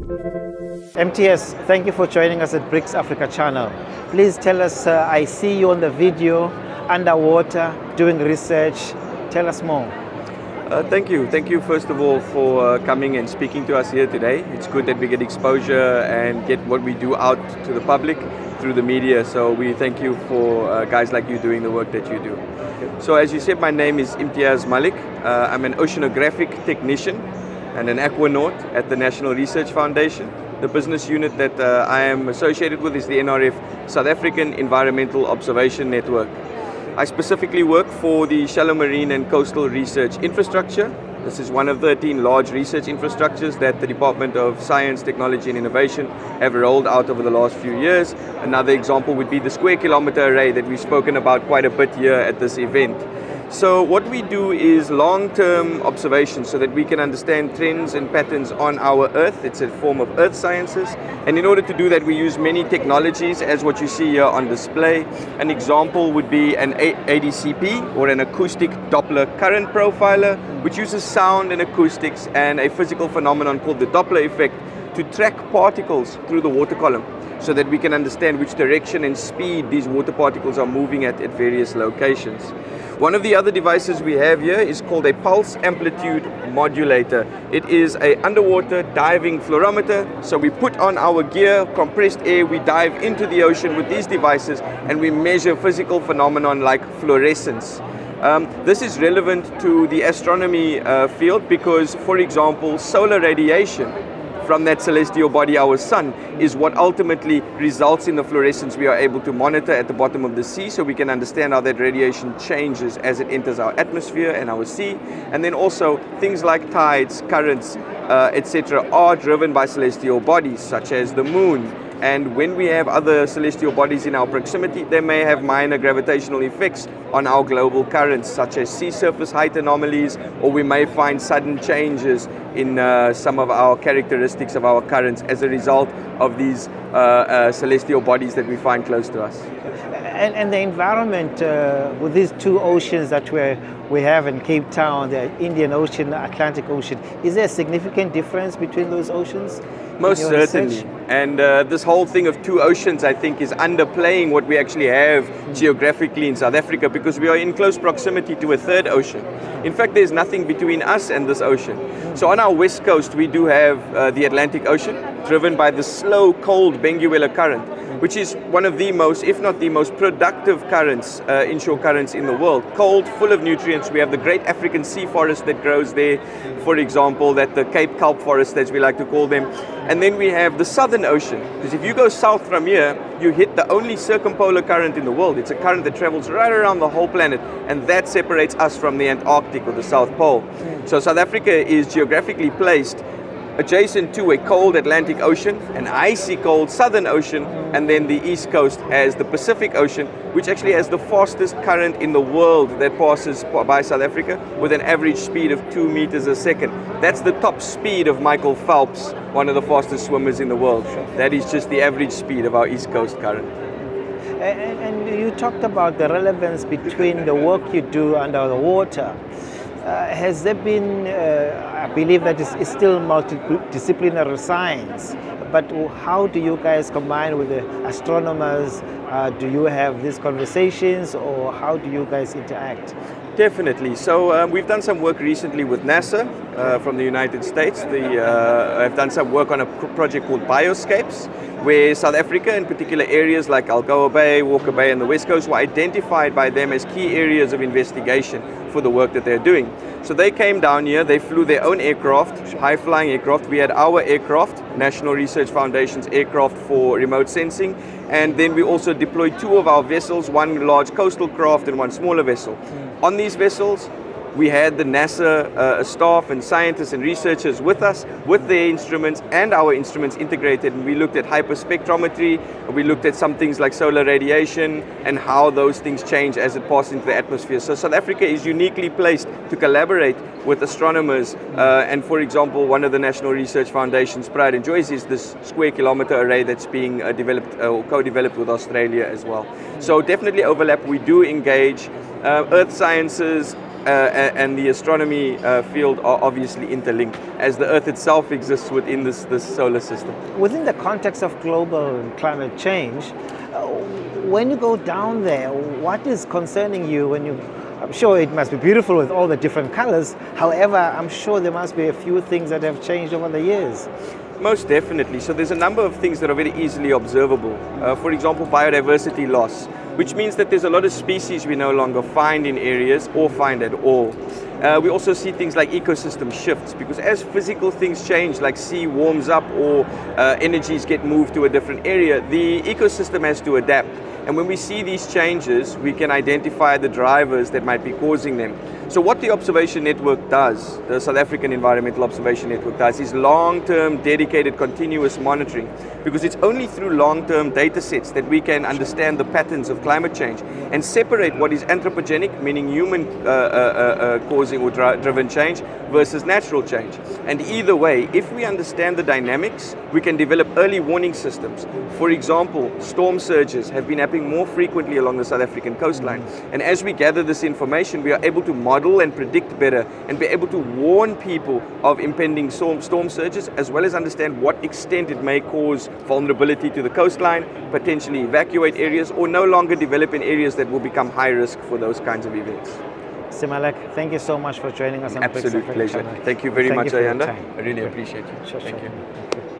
Imitiyass, thank you for joining us at BRICS Africa Channel. Please tell us, I see you on the video, underwater, doing research. Tell us more. Thank you. Thank you, first of all, for coming and speaking to us here today. It's good that we get exposure and get what we do out to the public through the media. So we thank you for guys like you doing the work that you do. So as you said, my name is Imitiyass Mallick. I'm an oceanographic technician and an aquanaut at the National Research Foundation. The business unit that I am associated with is the NRF South African Environmental Observation Network. I specifically work for the Shallow Marine and Coastal Research Infrastructure. This is one of 13 large research infrastructures that the Department of Science, Technology and Innovation have rolled out over the last few years. Another example would be the square kilometer array that we've spoken about quite a bit here at this event. So what we do is long-term observations so that we can understand trends and patterns on our Earth. It's a form of earth sciences. And in order to do that, we use many technologies, as what you see here on display. An example would be an ADCP, or an acoustic Doppler current profiler, which uses sound and acoustics and a physical phenomenon called the Doppler effect to track particles through the water column, so that we can understand which direction and speed these water particles are moving at various locations. One of the other devices we have here is called a pulse amplitude modulator. It is an underwater diving fluorometer. So we put on our gear, compressed air, we dive into the ocean with these devices and we measure physical phenomenon like fluorescence. This is relevant to the astronomy field because, for example, solar radiation from that celestial body, our sun, is what ultimately results in the fluorescence we are able to monitor at the bottom of the sea, so we can understand how that radiation changes as it enters our atmosphere and our sea. And then also things like tides, currents, etc. are driven by celestial bodies such as the moon. And when we have other celestial bodies in our proximity, they may have minor gravitational effects on our global currents, such as sea surface height anomalies, or we may find sudden changes in some of our characteristics of our currents as a result of these celestial bodies that we find close to us. And the environment with these two oceans that we have in Cape Town, the Indian Ocean, Atlantic Ocean, is there a significant difference between those oceans? Most certainly. Research? And this whole thing of two oceans, I think, is underplaying what we actually have geographically in South Africa, because we are in close proximity to a third ocean. In fact, there's nothing between us and this ocean. So on our west coast, we do have the Atlantic Ocean, driven by the slow, cold Benguela current, which is one of the most, if not the most productive currents, inshore currents in the world. Cold, full of nutrients. We have the great African sea forest that grows there, for example, that the Cape Kelp forest, as we like to call them. And then we have the Southern Ocean, because if you go south from here, you hit the only circumpolar current in the world. It's a current that travels right around the whole planet, and that separates us from the Antarctic or the South Pole. So South Africa is geographically placed adjacent to a cold Atlantic Ocean, an icy cold Southern Ocean, and then the east coast has the Pacific Ocean, which actually has the fastest current in the world that passes by South Africa with an average speed of 2 meters a second. That's the top speed of Michael Phelps, one of the fastest swimmers in the world. That is just the average speed of our east coast current. And you talked about the relevance between the work you do under the water. Has there been, I believe that it's still multidisciplinary science, but how do you guys combine with the astronomers? Do you have these conversations, or how do you guys interact? Definitely. So we've done some work recently with NASA from the United States. I've done some work on a project called Bioscapes, where South Africa, in particular areas like Algoa Bay, Walker Bay and the West Coast, were identified by them as key areas of investigation for the work that they're doing. So they came down here, they flew their own aircraft, high-flying aircraft. We had our aircraft, National Research Foundation's aircraft for remote sensing, and then we also deployed two of our vessels, one large coastal craft and one smaller vessel. On these vessels, we had the NASA staff and scientists and researchers with us, with their instruments and our instruments integrated, and we looked at hyperspectrometry, we looked at some things like solar radiation and how those things change as it passes into the atmosphere. So South Africa is uniquely placed to collaborate with astronomers, and for example, one of the National Research Foundation's pride and joys is this square kilometer array that's being developed or co-developed with Australia as well. So definitely overlap. We do engage Earth sciences, and the astronomy field are obviously interlinked, as the Earth itself exists within this solar system. Within the context of global climate change, when you go down there, what is concerning you when you, I'm sure it must be beautiful with all the different colors, however, I'm sure there must be a few things that have changed over the years. Most definitely. So there's a number of things that are very easily observable. For example, biodiversity loss, which means that there's a lot of species we no longer find in areas or find at all. We also see things like ecosystem shifts, because as physical things change, like sea warms up or energies get moved to a different area, the ecosystem has to adapt. And when we see these changes, we can identify the drivers that might be causing them. So what the Observation Network does, the South African Environmental Observation Network does, is long-term, dedicated, continuous monitoring, because it's only through long-term data sets that we can understand the patterns of climate change and separate what is anthropogenic, meaning human causing or driven change, versus natural change. And either way, if we understand the dynamics, we can develop early warning systems. For example, storm surges have been happening more frequently along the South African coastline. And as we gather this information, we are able to model and predict better and be able to warn people of impending storm surges, as well as understand what extent it may cause vulnerability to the coastline, potentially evacuate areas, or no longer develop in areas that will become high risk for those kinds of events. Mr. Mallick, thank you so much for joining us on Absolute BRICS Africa pleasure. Channel. Thank you very much, you for your Ayanda. time. I really appreciate you. Sure, Thank sure. you.